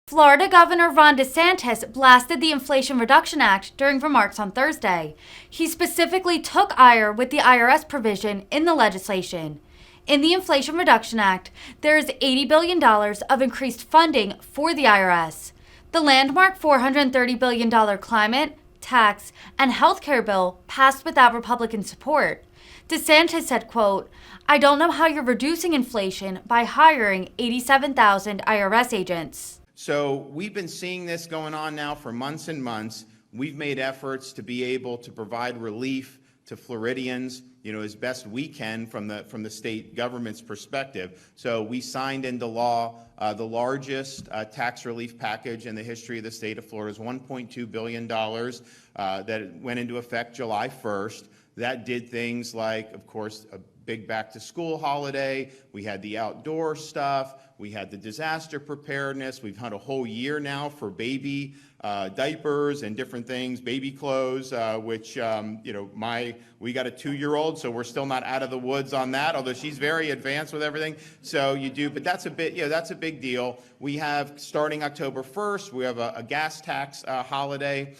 Florida Governor Ron DeSantis blasted the Inflation Reduction Act during remarks on Thursday. He specifically took ire with the IRS provision in the legislation. In the Inflation Reduction Act, there is $80 billion of increased funding for the IRS. The landmark $430 billion climate, tax, and healthcare bill passed without Republican support. DeSantis said, quote, "I don't know how you're reducing inflation by hiring 87,000 IRS agents." So we've been seeing this going on now for months and months. We've made efforts to be able to provide relief to Floridians, as best we can from the state government's perspective. So we signed into law the largest tax relief package in the history of the state of Florida. It's $1.2 billion that went into effect July 1st. That did things like, of course, a big back-to-school holiday. We had the outdoor stuff. We had the disaster preparedness. We've had a whole year now for baby diapers and different things, baby clothes, which, we got a 2-year-old, so we're still not out of the woods on that, although she's very advanced with everything. So you do, but that's a big deal. We have, starting October 1st, we have a gas tax holiday,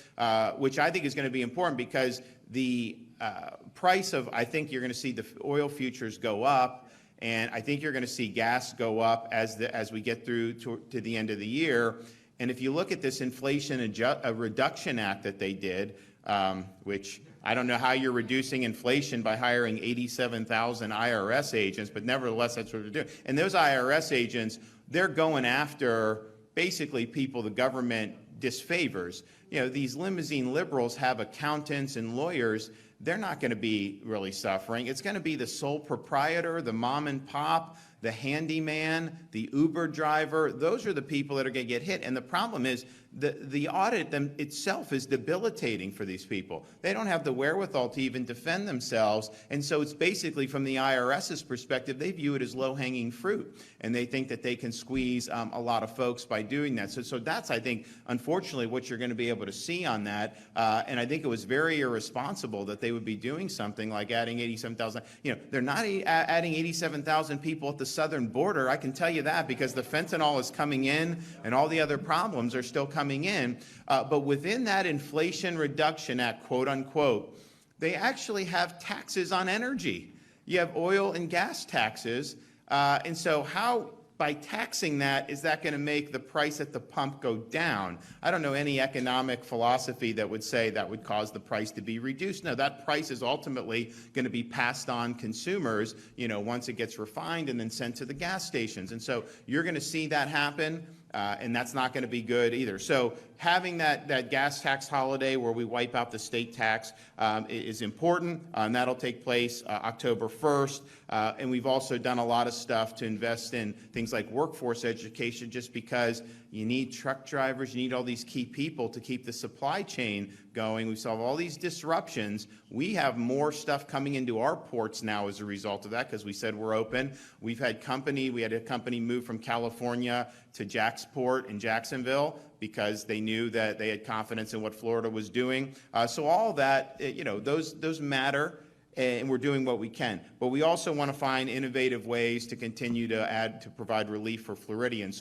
which I think is going to be important because the price of, I think you're going to see the oil futures go up, and I think you're going to see gas go up as we get through to the end of the year. And if you look at this Inflation Reduction Act that they did, which I don't know how you're reducing inflation by hiring 87,000 IRS agents, but nevertheless, that's what they're doing. And those IRS agents, they're going after basically people the government disfavors. These limousine liberals have accountants and lawyers. They're not going to be really suffering. It's going to be the sole proprietor, the mom and pop, the handyman, the Uber driver. Those are the people that are going to get hit. And the problem is the audit itself is debilitating for these people. They don't have the wherewithal to even defend themselves. And so it's basically, from the IRS's perspective, they view it as low-hanging fruit. And they think that they can squeeze a lot of folks by doing that. So that's, I think, unfortunately, what you're going to be able to see on that. And I think it was very irresponsible that they would be doing something like adding 87,000. They're not adding 87,000 people at the southern border. I can tell you that because the fentanyl is coming in and all the other problems are still coming in. But within that Inflation Reduction Act, quote unquote, they actually have taxes on energy. You have oil and gas taxes. And so how, by taxing that, is that going to make the price at the pump go down? I don't know any economic philosophy that would say that would cause the price to be reduced. No, that price is ultimately going to be passed on consumers, once it gets refined and then sent to the gas stations. And so you're going to see that happen. And that's not going to be good either. So having that gas tax holiday where we wipe out the state tax is important, and that'll take place October 1st. And we've also done a lot of stuff to invest in things like workforce education, just because you need truck drivers, you need all these key people to keep the supply chain going. We solve all these disruptions. We have more stuff coming into our ports now as a result of that because we said we're open. We had a company move from California to Jacksport in Jacksonville because they knew that they had confidence in what Florida was doing. So all that, those matter, and we're doing what we can. But we also want to find innovative ways to continue to provide relief for Floridians.